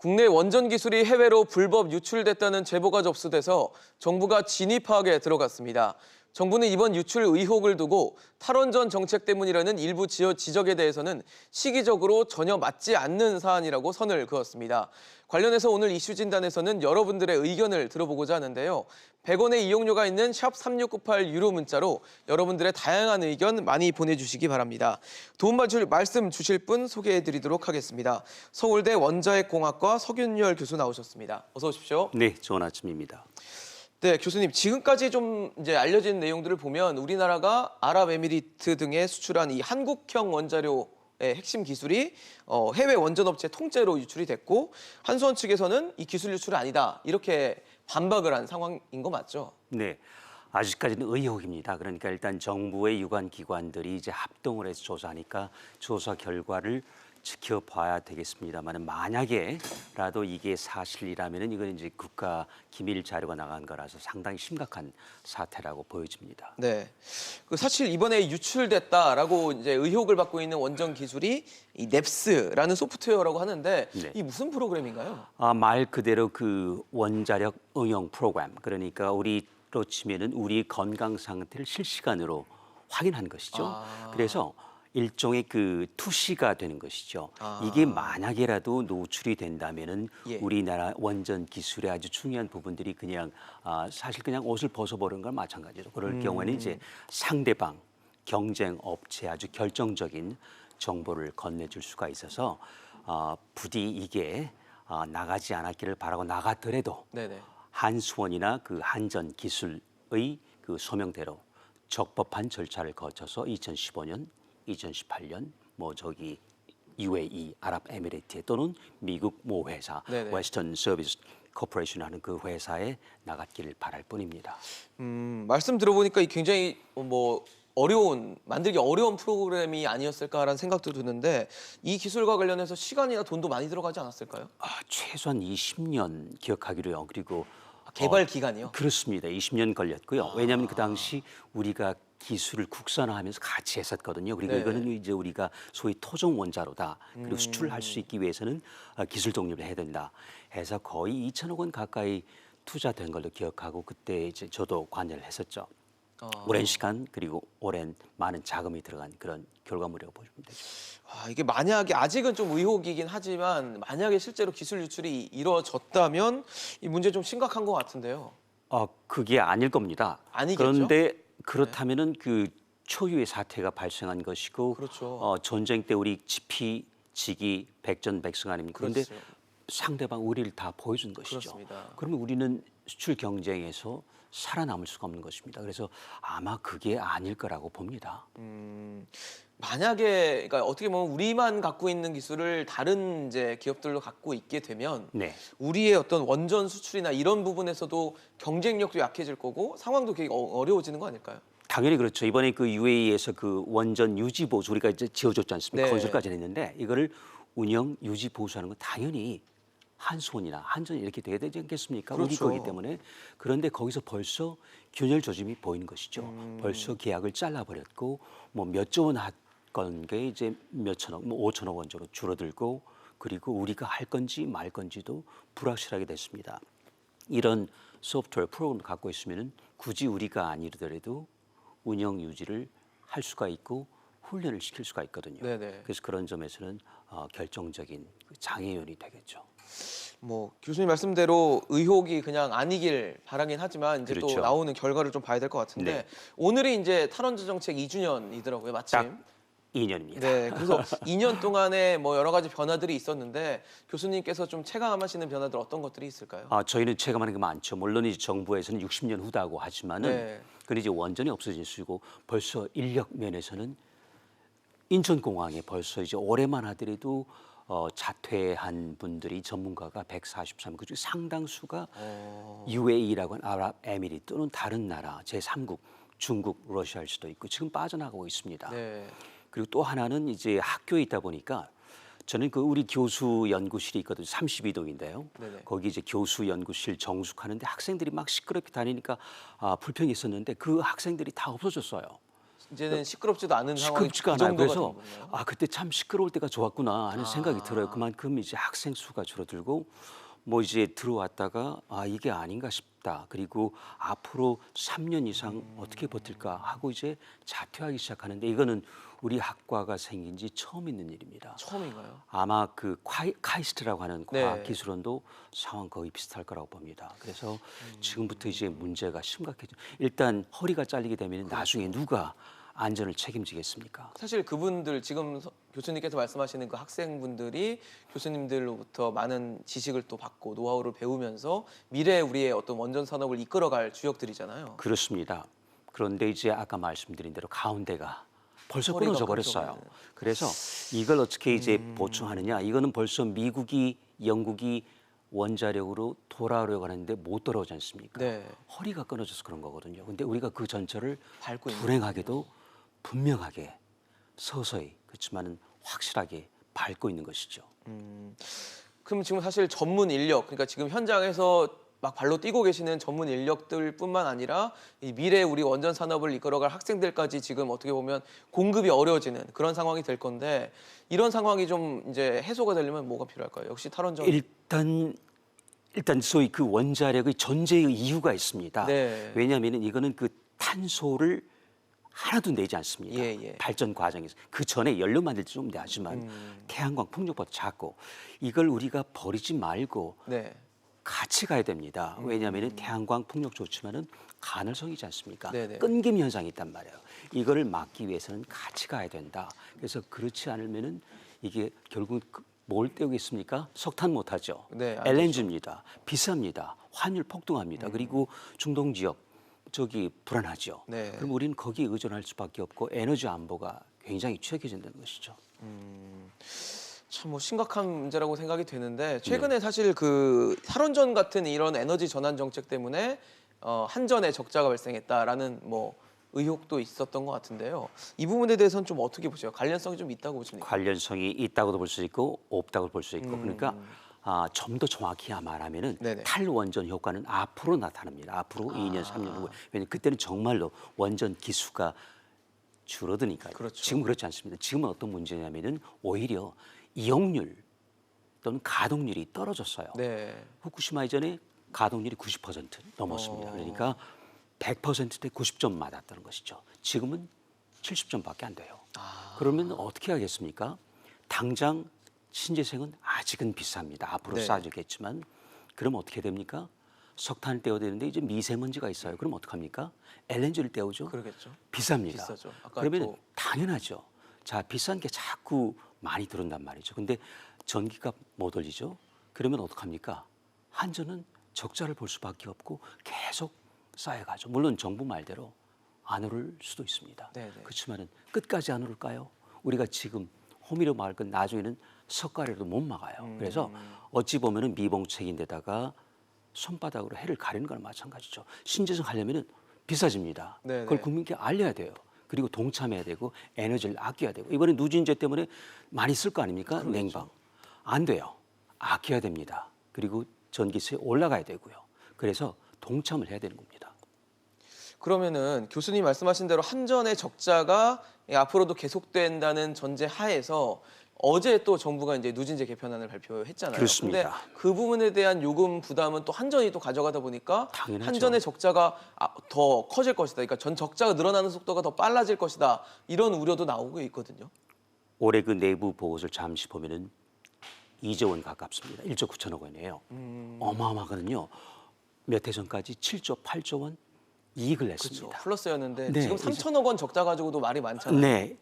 국내 원전 기술이 해외로 불법 유출됐다는 제보가 접수돼서 정부가 진위 파악에 들어갔습니다. 정부는 이번 유출 의혹을 두고 탈원전 정책 때문이라는 일부 지적에 대해서는 시기적으로 전혀 맞지 않는 사안이라고 선을 그었습니다. 관련해서 오늘 이슈 진단에서는 여러분들의 의견을 들어보고자 하는데요. 100원의 이용료가 있는 샵 3698 유료 문자로 여러분들의 다양한 의견 많이 보내주시기 바랍니다. 도움 말씀 주실 분 소개해드리도록 하겠습니다. 서울대 원자핵공학과 석윤열 교수 나오셨습니다. 어서 오십시오. 네, 좋은 아침입니다. 네, 교수님, 지금까지 좀 이제 알려진 내용들을 보면 우리나라가 아랍에미리트 등에 수출한 이 한국형 원자료의 핵심 기술이 해외 원전업체 통째로 유출이 됐고 한수원 측에서는 이 기술 유출이 아니다 이렇게 반박을 한 상황인 거 맞죠? 네, 아직까지는 의혹입니다. 그러니까 일단 정부의 유관 기관들이 이제 합동을 해서 조사하니까 조사 결과를 지켜봐야 되겠습니다만 만약에라도 이게 사실이라면 이건 이제 국가 기밀 자료가 나간 거라서 상당히 심각한 사태라고 보여집니다. 네, 사실 이번에 유출됐다라고 이제 의혹을 받고 있는 원전 기술이 이 넵스라는 소프트웨어라고 하는데 네. 이 무슨 프로그램인가요? 말 그대로 그 원자력 응용 프로그램, 그러니까 우리로 치면은 우리 건강 상태를 실시간으로 확인하는 것이죠. 그래서 일종의 그 투시가 되는 것이죠. 이게 만약에라도 노출이 된다면은 예. 우리나라 원전 기술의 아주 중요한 부분들이 그냥 사실 그냥 옷을 벗어버리는 건 마찬가지죠. 그럴 경우에는 이제 상대방 경쟁 업체 아주 결정적인 정보를 건네줄 수가 있어서 부디 이게 나가지 않았기를 바라고 나갔더라도 네네. 한수원이나 그 한전 기술의 그 소명대로 적법한 절차를 거쳐서 2015년, 2018년 UAE 아랍에미리트 또는 미국 모 회사 네네. 웨스턴 서비스 코퍼레이션하는 그 회사에 나갔기를 바랄 뿐입니다. 말씀 들어보니까 이 굉장히 만들기 어려운 프로그램이 아니었을까라는 생각도 드는데 이 기술과 관련해서 시간이나 돈도 많이 들어가지 않았을까요? 최소한 20년 기억하기로요. 그리고 개발 기간이요? 그렇습니다. 20년 걸렸고요. 왜냐하면 그 당시 우리가 기술을 국산화하면서 같이 했었거든요. 그리고 네. 이거는 이제 우리가 소위 토종 원자로다. 그리고 수출을 할 수 있기 위해서는 기술 독립을 해야 된다. 해서 거의 2천억 원 가까이 투자된 걸로 기억하고 그때 이제 저도 관여를 했었죠. 오랜 시간 그리고 오랜 많은 자금이 들어간 그런 결과물이라고 보시면 되죠. 이게 만약에 아직은 좀 의혹이긴 하지만 만약에 실제로 기술 유출이 이루어졌다면 이 문제 좀 심각한 것 같은데요. 그게 아닐 겁니다. 아니겠죠? 그런데 그렇다면은 그 초유의 사태가 발생한 것이고, 그렇죠. 전쟁 때 우리 지피 백전백승 아닙니까? 그런데 그렇죠. 상대방 우리를 다 보여준 것이죠. 그렇습니다. 그러면 우리는 수출 경쟁에서 살아남을 수가 없는 것입니다. 그래서 아마 그게 아닐 거라고 봅니다. 만약에 그러니까 어떻게 보면 우리만 갖고 있는 기술을 다른 이제 기업들도 갖고 있게 되면 네. 우리의 어떤 원전 수출이나 이런 부분에서도 경쟁력도 약해질 거고 상황도 되게 어려워지는 거 아닐까요? 당연히 그렇죠. 이번에 그 UAE에서 그 원전 유지 보수 우리가 이제 지어줬지 않습니까? 네. 건설까지 했는데 이거를 운영 유지 보수하는 건 당연히 한수원이나 한전이 이렇게 돼야 되지 않겠습니까? 우리 그렇죠. 거기 때문에. 그런데 거기서 벌써 균열 조짐이 보이는 것이죠. 벌써 계약을 잘라버렸고 몇 조 원 건 게 이제 몇 천억, 5천억 원 정도 줄어들고 그리고 우리가 할 건지 말 건지도 불확실하게 됐습니다. 이런 소프트웨어 프로그램을 갖고 있으면은 굳이 우리가 아니더라도 운영 유지를 할 수가 있고 훈련을 시킬 수가 있거든요. 네네. 그래서 그런 점에서는 결정적인 장애연이 되겠죠. 교수님 말씀대로 의혹이 그냥 아니길 바라긴 하지만 이제 또 그렇죠. 나오는 결과를 좀 봐야 될 것 같은데 네. 오늘이 이제 탈원전 정책 2주년이더라고요, 마침. 딱 2년입니다. 네, 그래서 2년 동안에 여러 가지 변화들이 있었는데 교수님께서 좀 체감하시는 변화들 어떤 것들이 있을까요? 저희는 체감하는 게 많죠. 물론 이제 정부에서는 60년 후다고 하지만은 네. 그건 이제 원전이 없어질 수고 벌써 인력 면에서는 인천공항에 벌써 이제 올해만 하더라도 자퇴한 분들이 전문가가 143, 그중 상당수가 UAE라고 하는 아랍에미리트 또는 다른 나라 제3국 중국, 러시아일 수도 있고 지금 빠져나가고 있습니다. 네. 그리고 또 하나는 이제 학교에 있다 보니까 저는 그 우리 교수 연구실이 있거든요. 32동인데요. 네네. 거기 이제 교수 연구실 정숙하는데 학생들이 막 시끄럽게 다니니까 불평이 있었는데 그 학생들이 다 없어졌어요. 이제는 시끄럽지도 않은 상황이 시끄럽지가 그 않아요. 정도가 그래서 된 건가요? 아 그때 참 시끄러울 때가 좋았구나 하는 생각이 들어요. 그만큼 이제 학생 수가 줄어들고 뭐 이제 들어왔다가 아 이게 아닌가 싶다. 그리고 앞으로 3년 이상 어떻게 버틸까 하고 이제 자퇴하기 시작하는데 이거는 우리 학과가 생긴 지 처음 있는 일입니다. 처음인가요? 아마 그 카이스트라고 하는 네. 과학기술원도 상황 거의 비슷할 거라고 봅니다. 그래서 지금부터 이제 문제가 심각해져. 일단 허리가 잘리게 되면 나중에 누가 안전을 책임지겠습니까? 사실 그분들 지금 교수님께서 말씀하시는 그 학생분들이 교수님들로부터 많은 지식을 또 받고 노하우를 배우면서 미래 우리의 어떤 원전 산업을 이끌어갈 주역들이잖아요. 그렇습니다. 그런데 이제 아까 말씀드린 대로 가운데가 벌써 허리가 끊어져 버렸어요. 끊어져 그래서 이걸 어떻게 이제 보충하느냐? 이거는 벌써 미국이 영국이 원자력으로 돌아오려고 하는데 못 돌아오지 않습니까? 네. 허리가 끊어져서 그런 거거든요. 근데 우리가 그 전철을 밟고 있는 불행하게도 분명하게 서서히 그렇지만은 확실하게 밟고 있는 것이죠. 그럼 지금 사실 전문 인력, 그러니까 지금 현장에서 막 발로 뛰고 계시는 전문 인력들뿐만 아니라 이 미래 우리 원전 산업을 이끌어갈 학생들까지 지금 어떻게 보면 공급이 어려워지는 그런 상황이 될 건데 이런 상황이 좀 이제 해소가 되려면 뭐가 필요할까요? 역시 탈원전. 일단 소위 그 원자력의 존재의 이유가 있습니다. 네. 왜냐하면 이거는 그 탄소를 하나도 내지 않습니다. 예, 예. 발전 과정에서 그 전에 연료 만들 때 좀 내지만 태양광 풍력보다 작고 이걸 우리가 버리지 말고 네. 같이 가야 됩니다. 왜냐하면 태양광 풍력 좋지만은 간헐성이지 않습니까? 네네. 끊김 현상이 있단 말이에요. 이거를 막기 위해서는 같이 가야 된다. 그래서 그렇지 않으면은 이게 결국 뭘 떼우겠습니까? 석탄 못 하죠. 네, 알겠죠. LNG입니다. 비쌉니다. 환율 폭등합니다. 그리고 중동 지역 저기 불안하죠. 네. 그럼 우리는 거기에 의존할 수밖에 없고 에너지 안보가 굉장히 취약해진다는 것이죠. 참 뭐 심각한 문제라고 생각이 되는데 네. 최근에 사실 그 탈원전 같은 이런 에너지 전환 정책 때문에 한전에 적자가 발생했다라는 뭐 의혹도 있었던 것 같은데요. 이 부분에 대해서는 좀 어떻게 보세요? 관련성이 좀 있다고 보십니까? 관련성이 있다고도 볼 수 있고 없다고 볼 수 있고 그러니까 좀 더 정확히 말하면은 네네. 탈원전 효과는 앞으로 나타납니다. 앞으로 2년, 3년 후에. 왜냐하면 그때는 정말로 원전 기수가 줄어드니까요. 그렇죠. 지금 그렇지 않습니다. 지금은 어떤 문제냐면은 오히려 이용률 또는 가동률이 떨어졌어요. 네. 후쿠시마 이전에 가동률이 90% 넘었습니다. 그러니까 100%대 90점 맞았다는 것이죠. 지금은 70점밖에 안 돼요. 그러면 어떻게 하겠습니까? 당장 신재생은 아직은 비쌉니다. 앞으로 네. 싸지겠지만 그럼 어떻게 됩니까? 석탄을 떼어야 되는데 이제 미세먼지가 있어요. 그럼 어떡합니까? LNG를 떼우죠. 그러겠죠. 비쌉니다. 비싸죠. 아까 그러면 또- 당연하죠. 자, 비싼 게 자꾸 많이 들어온단 말이죠. 근데 전기값 못 올리죠. 그러면 어떡합니까? 한전은 적자를 볼 수밖에 없고 계속 쌓여가죠. 물론 정부 말대로 안 오를 수도 있습니다. 네네. 그렇지만은 끝까지 안 오를까요? 우리가 지금 호미로 막을 건 나중에는 석가래도 못 막아요. 그래서 어찌 보면은 미봉책인데다가 손바닥으로 해를 가리는 거나 마찬가지죠. 신재생 하려면은 비싸집니다. 네네. 그걸 국민께 알려야 돼요. 그리고 동참해야 되고 에너지를 아껴야 되고 이번에 누진제 때문에 많이 쓸 거 아닙니까? 냉방 안 돼요. 아껴야 됩니다. 그리고 전기세 올라가야 되고요. 그래서 동참을 해야 되는 겁니다. 그러면은 교수님 말씀하신 대로 한전의 적자가 앞으로도 계속된다는 전제 하에서 어제 또 정부가 이제 누진제 개편안을 발표했잖아요. 그렇습니다. 근데 그 부분에 대한 요금 부담은 또 한전이 또 가져가다 보니까 당연하죠. 한전의 적자가 더 커질 것이다. 그러니까 전 적자가 늘어나는 속도가 더 빨라질 것이다. 이런 우려도 나오고 있거든요. 올해 그 내부 보고서를 잠시 보면은 2조 원 가깝습니다. 1조 9천억 원이에요. 어마어마하거든요. 몇 해 전까지 7조 8조 원 이익을 그렇죠. 냈습니다. 플러스였는데 네, 지금 3천억 원 적자 가지고도 말이 많잖아요. 네.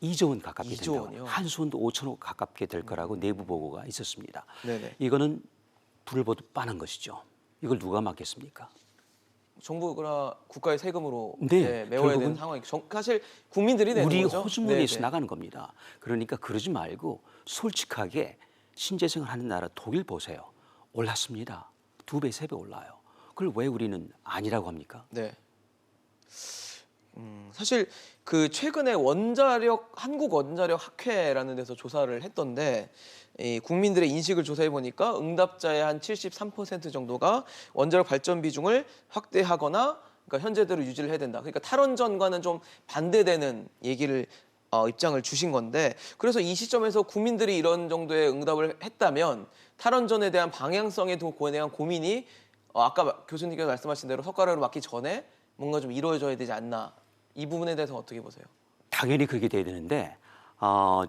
2조 원 가깝게 2조 된다고. 원이요? 한수원도 5천억 가깝게 될 거라고 내부 보고가 있었습니다. 네네. 이거는 불을 보듯 빤한 것이죠. 이걸 누가 막겠습니까? 정부가 국가의 세금으로 네, 메워야 되는 결국은 상황이 사실 국민들이 내는 우리 거죠. 호주머니에서 네네. 나가는 겁니다. 그러니까 그러지 말고 솔직하게 신재생을 하는 나라 독일 보세요. 올랐습니다. 2배, 3배 올라요. 그걸 왜 우리는 아니라고 합니까? 네. 사실 그 최근에 한국원자력학회라는 데서 조사를 했던데 이 국민들의 인식을 조사해 보니까 응답자의 한 73% 정도가 원자력 발전 비중을 확대하거나 그러니까 현재대로 유지를 해야 된다. 그러니까 탈원전과는 좀 반대되는 얘기를 입장을 주신 건데 그래서 이 시점에서 국민들이 이런 정도의 응답을 했다면 탈원전에 대한 방향성에 대한 고민이 아까 교수님께서 말씀하신 대로 석가래로 맞기 전에 뭔가 좀 이루어져야 되지 않나. 이 부분에 대해서 어떻게 보세요? 당연히 그렇게 돼야 되는데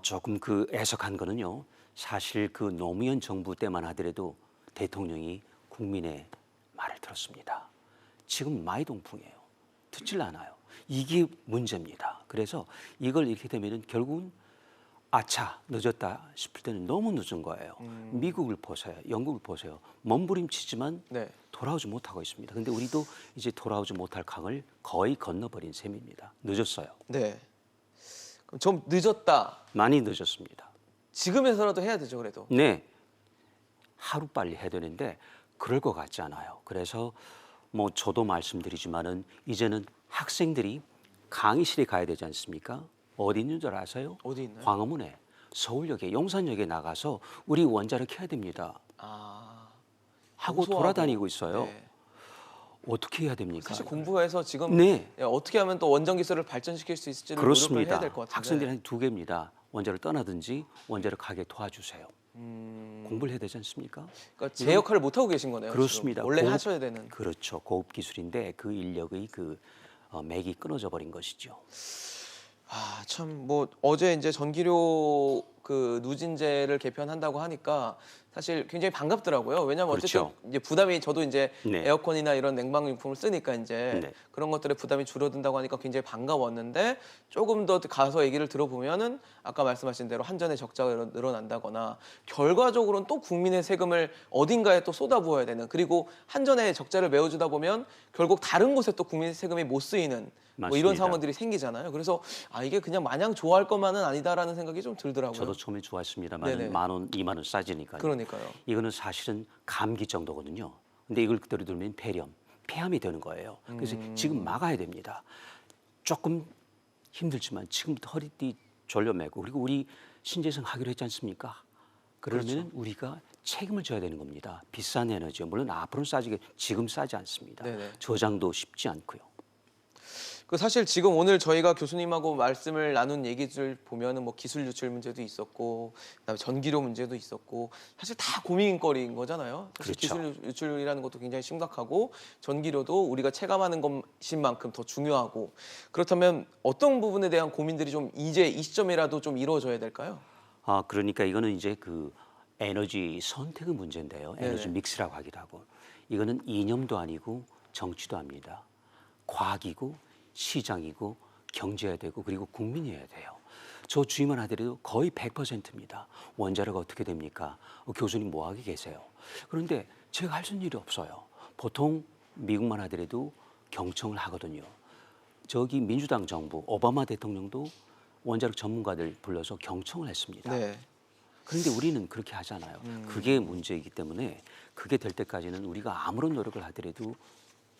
조금 그 애석한 거는요. 사실 그 노무현 정부 때만 하더라도 대통령이 국민의 말을 들었습니다. 지금 마이동풍이에요. 듣질 않아요. 이게 문제입니다. 그래서 이걸 이렇게 되면은 결국은 아차 늦었다 싶을 때는 너무 늦은 거예요. 미국을 보세요. 영국을 보세요. 몸부림치지만 네. 돌아오지 못하고 있습니다. 근데 우리도 이제 돌아오지 못할 강을 거의 건너버린 셈입니다. 늦었어요. 네. 그럼 좀 늦었다. 많이 늦었습니다. 지금에서라도 해야 되죠, 그래도. 네, 하루 빨리 해야 되는데 그럴 것 같지 않아요. 그래서 뭐 저도 말씀드리지만은 이제는 학생들이 강의실에 가야 되지 않습니까? 어디 있는 줄 아세요? 어디 있나요? 광화문에, 서울역에, 용산역에 나가서 우리 원자력 해야 됩니다. 아. 하고 고소하고. 돌아다니고 있어요. 네. 어떻게 해야 됩니까? 사실 공부해서 지금 네. 어떻게 하면 또 원전 기술을 발전시킬 수 있을지를 노력을 그렇습니다. 해야 될 것 같은데. 학생들한테 두 개입니다. 원자를 떠나든지 원자를 가게 도와주세요. 공부를 해야 되지 않습니까? 그러니까 제 역할을 못 하고 계신 거네요. 그렇습니다. 지금. 원래 고급- 하셔야 되는. 그렇죠. 고급 기술인데 그 인력의 그 맥이 끊어져 버린 것이죠. 아, 참 뭐 어제 이제 전기료 그 누진제를 개편한다고 하니까 사실 굉장히 반갑더라고요. 왜냐하면 그렇죠. 어쨌든 이제 부담이 저도 이제 네. 에어컨이나 이런 냉방용품을 쓰니까 이제 네. 그런 것들의 부담이 줄어든다고 하니까 굉장히 반가웠는데 조금 더 가서 얘기를 들어보면은 아까 말씀하신 대로 한전의 적자가 늘어난다거나 결과적으로는 또 국민의 세금을 어딘가에 또 쏟아부어야 되는 그리고 한전의 적자를 메워주다 보면 결국 다른 곳에 또 국민의 세금이 못 쓰이는 뭐 이런 맞습니다. 상황들이 생기잖아요. 그래서 이게 그냥 마냥 좋아할 것만은 아니다라는 생각이 좀 들더라고요. 저도 처음에 좋았습니다만 네네. 10,000원, 20,000원 싸지니까요. 그러니까요. 이거는 사실은 감기 정도거든요. 근데 이걸 그대로 두면 폐암이 되는 거예요. 그래서 지금 막아야 됩니다. 조금 힘들지만 지금부터 허리띠 졸려매고 그리고 우리 신재생 하기로 했지 않습니까? 그러면 그렇죠. 우리가 책임을 져야 되는 겁니다. 비싼 에너지요. 물론 앞으로는 싸지게 지금 싸지 않습니다. 네네. 저장도 쉽지 않고요. 그 사실 지금 오늘 저희가 교수님하고 말씀을 나눈 얘기들 보면은 뭐 기술 유출 문제도 있었고 그다음에 전기료 문제도 있었고 사실 다 고민거리인 거잖아요. 사실 그렇죠. 기술 유출이라는 것도 굉장히 심각하고 전기료도 우리가 체감하는 것인 만큼 더 중요하고 그렇다면 어떤 부분에 대한 고민들이 좀 이제 이 시점이라도 좀 이루어져야 될까요? 그러니까 이거는 이제 그 에너지 선택의 문제인데요. 에너지 네네. 믹스라고 하기도 하고 이거는 이념도 아니고 정치도 합니다. 과학이고 시장이고 경제해야 되고 그리고 국민이어야 돼요. 저 주의만 하더라도 거의 100%입니다. 원자력 어떻게 됩니까? 교수님 뭐 하게 계세요? 그런데 제가 할 수 있는 일이 없어요. 보통 미국만 하더라도 경청을 하거든요. 저기 민주당 정부 오바마 대통령도 원자력 전문가들 불러서 경청을 했습니다. 네. 그런데 우리는 그렇게 하잖아요. 그게 문제이기 때문에 그게 될 때까지는 우리가 아무런 노력을 하더라도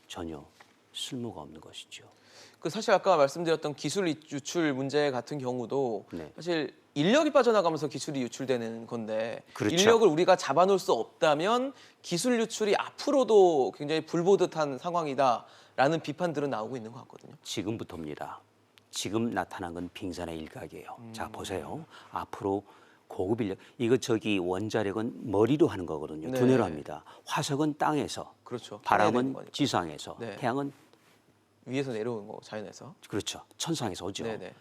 전혀 쓸모가 없는 것이죠. 그 사실 아까 말씀드렸던 기술 유출 문제 같은 경우도 네. 사실 인력이 빠져나가면서 기술이 유출되는 건데 그렇죠. 인력을 우리가 잡아놓을 수 없다면 기술 유출이 앞으로도 굉장히 불보듯한 상황이다라는 비판들은 나오고 있는 것 같거든요. 지금부터입니다. 지금 나타난 건 빙산의 일각이에요. 자 보세요. 앞으로 고급 인력 이거 저기 원자력은 머리로 하는 거거든요. 네. 두뇌로 합니다. 화석은 땅에서, 그렇죠. 타내야 되는 바람은 거니까. 지상에서, 네. 태양은 위에서 내려오는 거 자연에서. 그렇죠. 천상에서 오죠. 네네.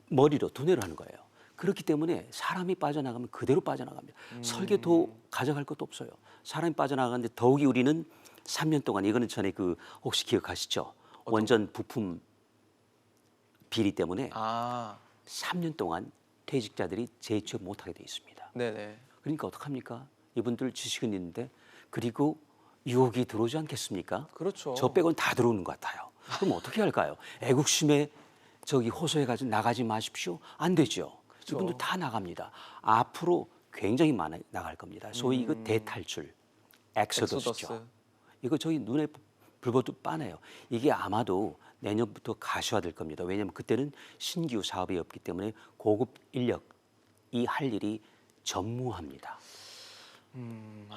머리로 두뇌로 하는 거예요. 그렇기 때문에 사람이 빠져나가면 그대로 빠져나갑니다. 설계도 가져갈 것도 없어요. 사람이 빠져나가는데 더욱이 우리는 3년 동안 이거는 전에 그 혹시 기억하시죠? 원전 부품 비리 때문에 아, 3년 동안 퇴직자들이 재취업 못하게 돼 있습니다. 네네. 그러니까 어떡합니까? 이분들 지식은 있는데 그리고 유혹이 들어오지 않겠습니까? 그렇죠. 저 빼고는 다 들어오는 것 같아요. 그럼 어떻게 할까요? 애국심에 저기 호소해 가지고 나가지 마십시오. 안 되죠. 그렇죠. 이분들 다 나갑니다. 앞으로 굉장히 많이 나갈 겁니다. 소위 이거 대탈출, 엑소더스죠. 엑소더스. 이거 저희 눈에 불보듯 빤해요. 이게 아마도 내년부터 가시화될 겁니다. 왜냐하면 그때는 신규 사업이 없기 때문에 고급 인력이 할 일이 전무합니다.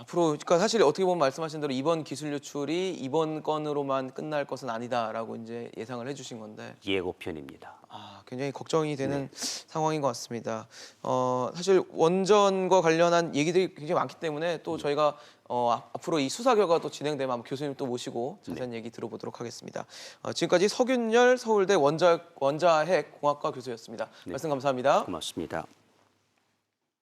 앞으로 그러니까 사실 어떻게 보면 말씀하신 대로 이번 기술 유출이 이번 건으로만 끝날 것은 아니다라고 이제 예상을 해주신 건데 예고편입니다. 굉장히 걱정이 되는 상황인 것 같습니다. 사실 원전과 관련한 얘기들이 굉장히 많기 때문에 또 저희가 앞으로 이 수사 결과가 또 진행되면 아마 교수님 또 모시고 자세한 얘기 들어보도록 하겠습니다. 지금까지 서균열 서울대 원자핵공학과 교수였습니다. 말씀 감사합니다. 고맙습니다.